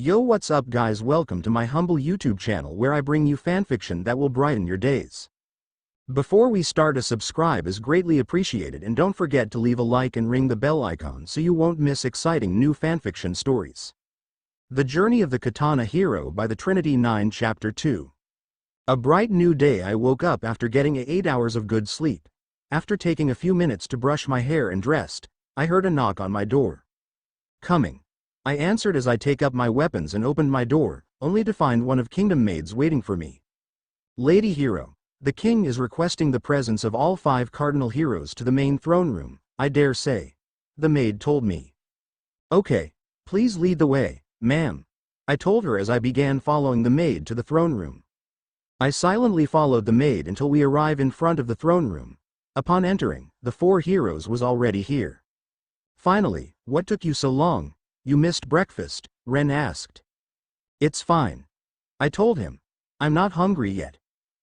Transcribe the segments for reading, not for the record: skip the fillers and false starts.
Yo, what's up guys, welcome to my humble YouTube channel where I bring you fanfiction that will brighten your days. Before we start, a subscribe is greatly appreciated, and don't forget to leave a like and ring the bell icon so you won't miss exciting new fanfiction stories. The Journey of the Katana Hero by TheTrinity9 Chapter 2. A bright new day. I woke up after getting 8 hours of good sleep. After taking a few minutes to brush my hair and dressed, I heard a knock on my door. Coming. I answered as I take up my weapons and opened my door, only to find one of Kingdom Maids waiting for me. Lady Hero, the king is requesting the presence of all 5 cardinal heroes to the main throne room, I dare say. The maid told me. Okay, please lead the way, ma'am, I told her as I began following the maid to the throne room. I silently followed the maid until we arrive in front of the throne room. Upon entering, the 4 heroes was already here. Finally, what took you so long? You missed breakfast, Ren asked. It's fine, I told him. I'm not hungry yet.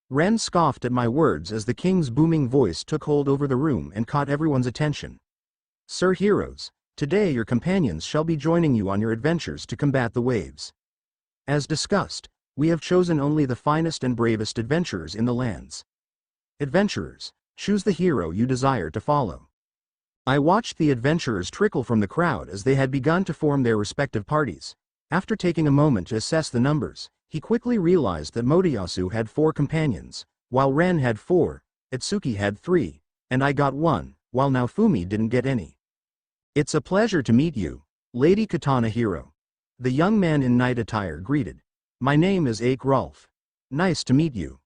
Ren scoffed at my words as the king's booming voice took hold over the room and caught everyone's attention. Sir Heroes, today your companions shall be joining you on your adventures to combat the waves. As discussed, we have chosen only the finest and bravest adventurers in the lands. Adventurers, choose the hero you desire to follow. I watched the adventurers trickle from the crowd as they had begun to form their respective parties. After taking a moment to assess the numbers, he quickly realized that Motoyasu had 4 companions, while Ren had 4, Itsuki had 3, and I got 1, while Naofumi didn't get any. It's a pleasure to meet you, Lady Katana Hero. The young man in night attire greeted. My name is Ake Rolf. Nice to meet you.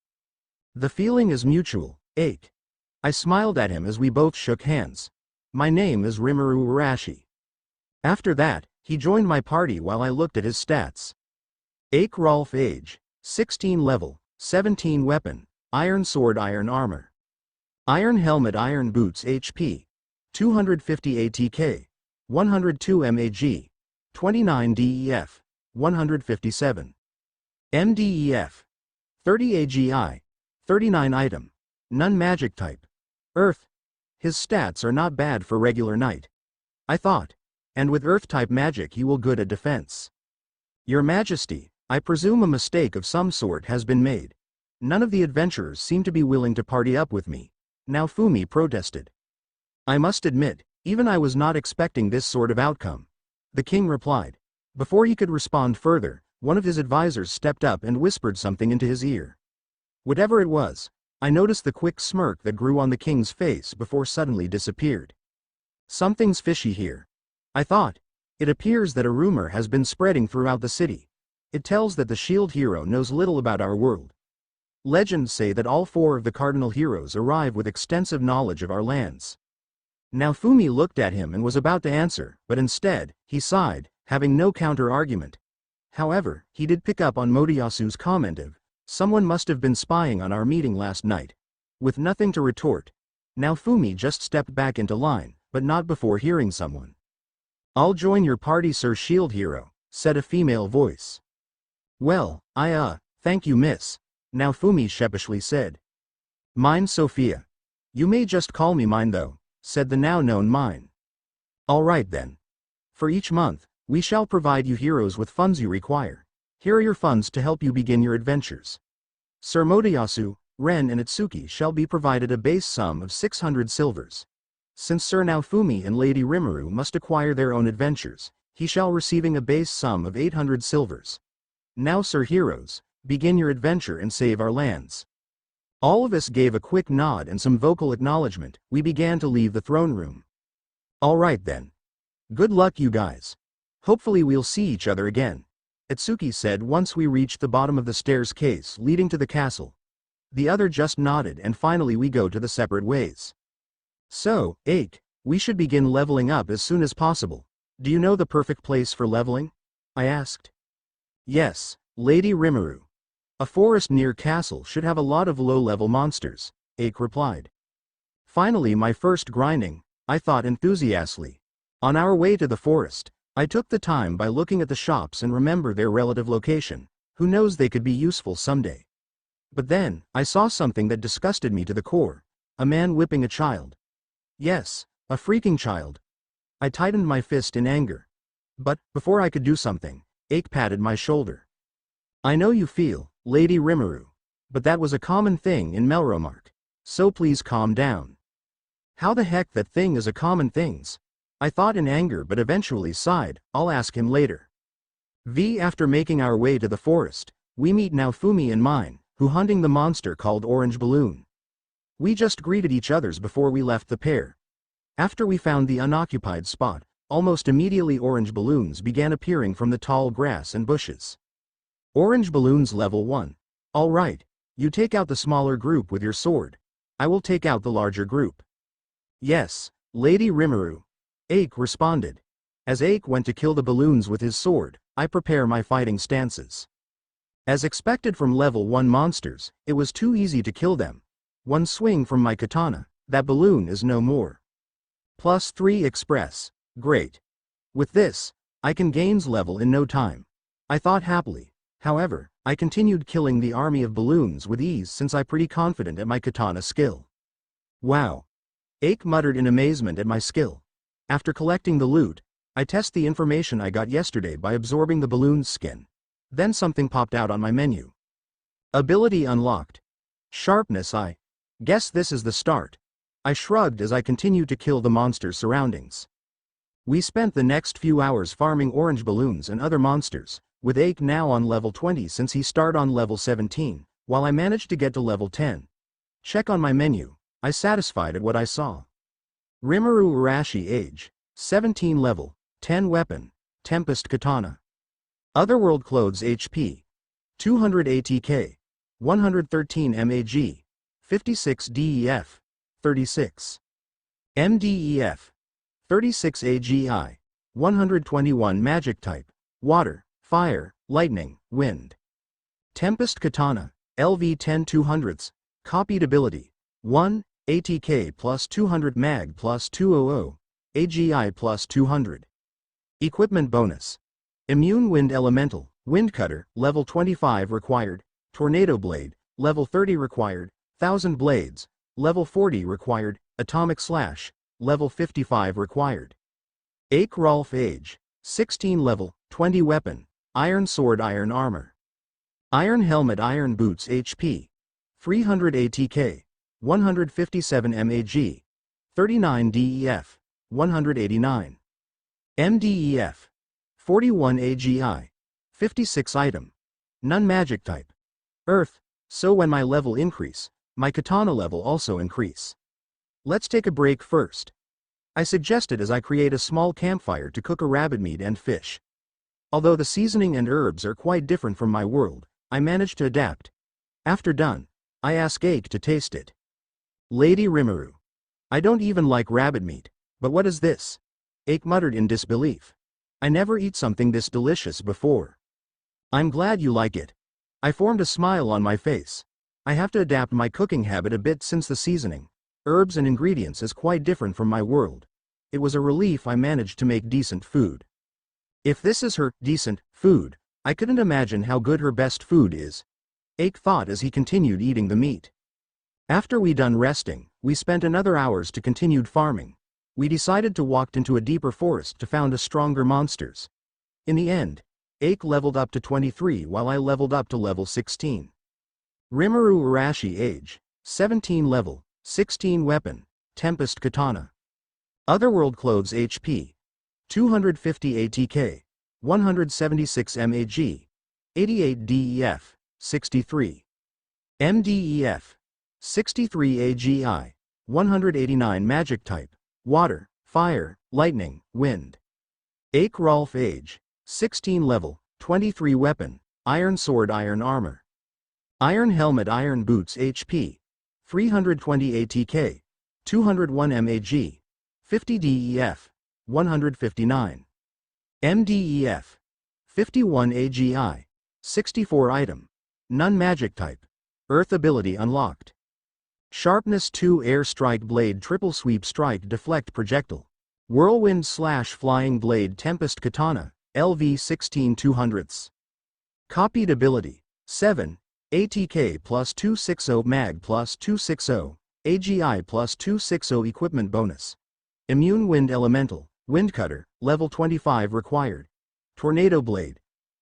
The feeling is mutual, Ake. I smiled at him as we both shook hands. My name is Rimuru Arashi. After that, he joined my party while I looked at his stats. Ake Rolf age, 16 level, 17 weapon, iron sword, iron armor. Iron helmet, iron boots, HP, 250 ATK, 102 MAG, 29 DEF, 157 MDEF, 30 AGI, 39 item, none magic type, earth. His stats are not bad for regular knight, I thought, and with earth-type magic he will good at defense. Your Majesty, I presume a mistake of some sort has been made. None of the adventurers seem to be willing to party up with me, Naofumi protested. I must admit, even I was not expecting this sort of outcome, the king replied. Before he could respond further, one of his advisors stepped up and whispered something into his ear. Whatever it was, I noticed the quick smirk that grew on the king's face before suddenly disappeared. Something's fishy here, I thought. It appears that a rumor has been spreading throughout the city. It tells that the shield hero knows little about our world. Legends say that all 4 of the cardinal heroes arrive with extensive knowledge of our lands. Naofumi looked at him and was about to answer, but instead, he sighed, having no counter-argument. However, he did pick up on Motoyasu's comment of, someone must have been spying on our meeting last night. With nothing to retort, Naofumi just stepped back into line, but not before hearing someone. I'll join your party, Sir Shield Hero, said a female voice. Well, thank you, miss, Naofumi sheepishly said. Mine Sophia. You may just call me Mine though, said the now-known Mine. All right then. For each month, we shall provide you heroes with funds you require. Here are your funds to help you begin your adventures. Sir Motoyasu, Ren and Itsuki shall be provided a base sum of 600 silvers. Since Sir Naofumi and Lady Rimuru must acquire their own adventures, he shall receiving a base sum of 800 silvers. Now, Sir Heroes, begin your adventure and save our lands. All of us gave a quick nod and some vocal acknowledgement. We began to leave the throne room. All right then. Good luck you guys. Hopefully we'll see each other again, Itsuki said once we reached the bottom of the stairs case leading to the castle. The other just nodded, and finally we go to the separate ways. So, Ake, we should begin leveling up as soon as possible. Do you know the perfect place for leveling? I asked. Yes, Lady Rimuru. A forest near castle should have a lot of low-level monsters, Ake replied. Finally my first grinding, I thought enthusiastically. On our way to the forest, I took the time by looking at the shops and remember their relative location. Who knows, they could be useful someday. But then, I saw something that disgusted me to the core. A man whipping a child. Yes, a freaking child. I tightened my fist in anger. But, before I could do something, Ake patted my shoulder. I know you feel, Lady Rimuru. But that was a common thing in Melromark. So please calm down. How the heck that thing is a common things? I thought in anger but eventually sighed, I'll ask him later. After making our way to the forest, we meet Naofumi and mine, who hunting the monster called Orange Balloon. We just greeted each others before we left the pair. After we found the unoccupied spot, almost immediately orange balloons began appearing from the tall grass and bushes. Orange balloons level 1. Alright, you take out the smaller group with your sword. I will take out the larger group. Yes, Lady Rimuru. Ake responded. As Ake went to kill the balloons with his sword, I prepare my fighting stances. As expected from level 1 monsters, it was too easy to kill them. One swing from my katana, that balloon is no more. +3 express. Great. With this, I can gains level in no time. I thought happily. However, I continued killing the army of balloons with ease since I'm pretty confident at my katana skill. Wow. Ake muttered in amazement at my skill. After collecting the loot, I test the information I got yesterday by absorbing the balloon's skin. Then something popped out on my menu. Ability unlocked. Sharpness. I guess this is the start. I shrugged as I continued to kill the monster's surroundings. We spent the next few hours farming orange balloons and other monsters, with Ake now on level 20 since he started on level 17, while I managed to get to level 10. Check on my menu. I satisfied at what I saw. Rimuru Urashi age, 17 level, 10 weapon, Tempest Katana. Otherworld clothes HP, 200 ATK, 113 MAG, 56 DEF, 36 MDEF, 36 AGI, 121 magic type, water, fire, lightning, wind. Tempest Katana, LV 10 200s, copied ability, 1, ATK plus 200 MAG plus 200, AGI plus 200. Equipment bonus. Immune Wind Elemental, Wind Cutter, level 25 required, Tornado Blade, level 30 required, 1000 Blades, level 40 required, Atomic Slash, level 55 required. Ake Rolf age, 16 level, 20 weapon, Iron Sword Iron Armor. Iron Helmet Iron Boots HP, 300 ATK, 157 MAG, 39 DEF, 189 MDEF, 41 AGI, 56 item. None magic type. Earth, so when my level increase, my katana level also increase. Let's take a break first. I suggested as I create a small campfire to cook a rabbit meat and fish. Although the seasoning and herbs are quite different from my world, I managed to adapt. After done, I ask Ake to taste it. Lady Rimuru. I don't even like rabbit meat, but what is this? Ake muttered in disbelief. I never eat something this delicious before. I'm glad you like it. I formed a smile on my face. I have to adapt my cooking habit a bit since the seasoning, herbs and ingredients is quite different from my world. It was a relief I managed to make decent food. If this is her decent food, I couldn't imagine how good her best food is. Ake thought as he continued eating the meat. After we done resting, we spent another hours to continued farming. We decided to walk into a deeper forest to found a stronger monsters. In the end, Ake leveled up to 23 while I leveled up to level 16. Rimuru Urashi age, 17 level, 16 weapon, Tempest Katana. Otherworld clothes HP, 250 ATK, 176 MAG, 88 DEF, 63 MDEF, 63 AGI, 189 magic type, water, fire, lightning, wind. Ake Rolf age, 16 level, 23 weapon, Iron Sword Iron Armor. Iron Helmet Iron Boots HP, 320 ATK, 201 MAG, 50 DEF, 159 MDEF, 51 AGI, 64 item. None magic type. Earth ability unlocked. Sharpness 2 Air Strike Blade Triple Sweep Strike Deflect Projectile. Whirlwind Slash Flying Blade Tempest Katana, LV 16 200ths. Copied ability, 7, ATK plus 260 MAG plus 260, AGI plus 260 equipment bonus. Immune Wind Elemental, Wind Cutter, level 25 required. Tornado Blade.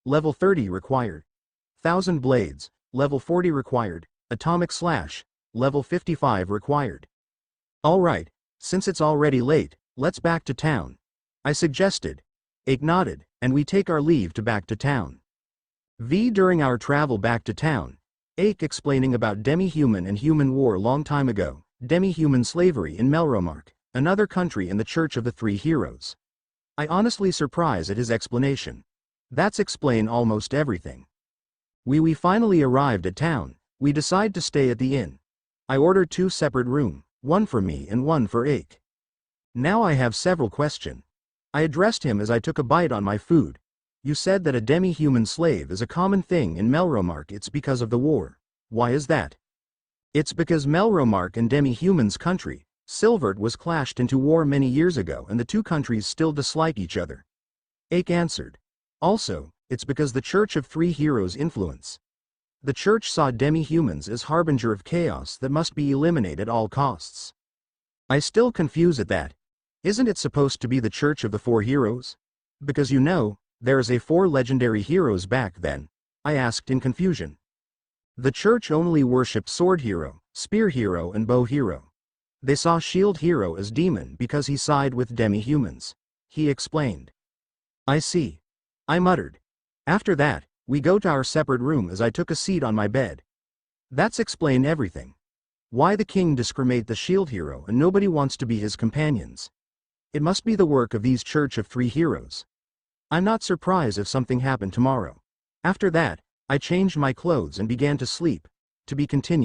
level 30 required. Thousand Blades, level 40 required. Atomic Slash, level 55 required. Alright, since it's already late, let's back to town, I suggested. Ake nodded, and we take our leave to back to town. During our travel back to town, Ake explaining about demi-human and human war long time ago, demi-human slavery in Melromark, another country in the Church of the Three Heroes. I honestly surprise at his explanation. That's explain almost everything. We finally arrived at town. We decide to stay at the inn. I ordered 2 separate room, one for me and one for Ake. Now I have several questions. I addressed him as I took a bite on my food. You said that a demi-human slave is a common thing in Melromark. It's because of the war. Why is that? It's because Melromark and demi-human's country, Silvert, was clashed into war many years ago and the two countries still dislike each other. Ake answered. Also, it's because the Church of Three Heroes influence. The church saw demi-humans as harbinger of chaos that must be eliminated at all costs. I still confuse at that. Isn't it supposed to be the Church of the Four Heroes? Because you know, there's a 4 legendary heroes back then, I asked in confusion. The church only worshipped Sword Hero, Spear Hero and Bow Hero. They saw Shield Hero as demon because he sided with demi-humans. He explained. I see. I muttered. After that, we go to our separate room as I took a seat on my bed. That's explain everything. Why the king discriminate the Shield Hero and nobody wants to be his companions. It must be the work of these Church of Three Heroes. I'm not surprised if something happened tomorrow. After that, I changed my clothes and began to sleep. To be continued.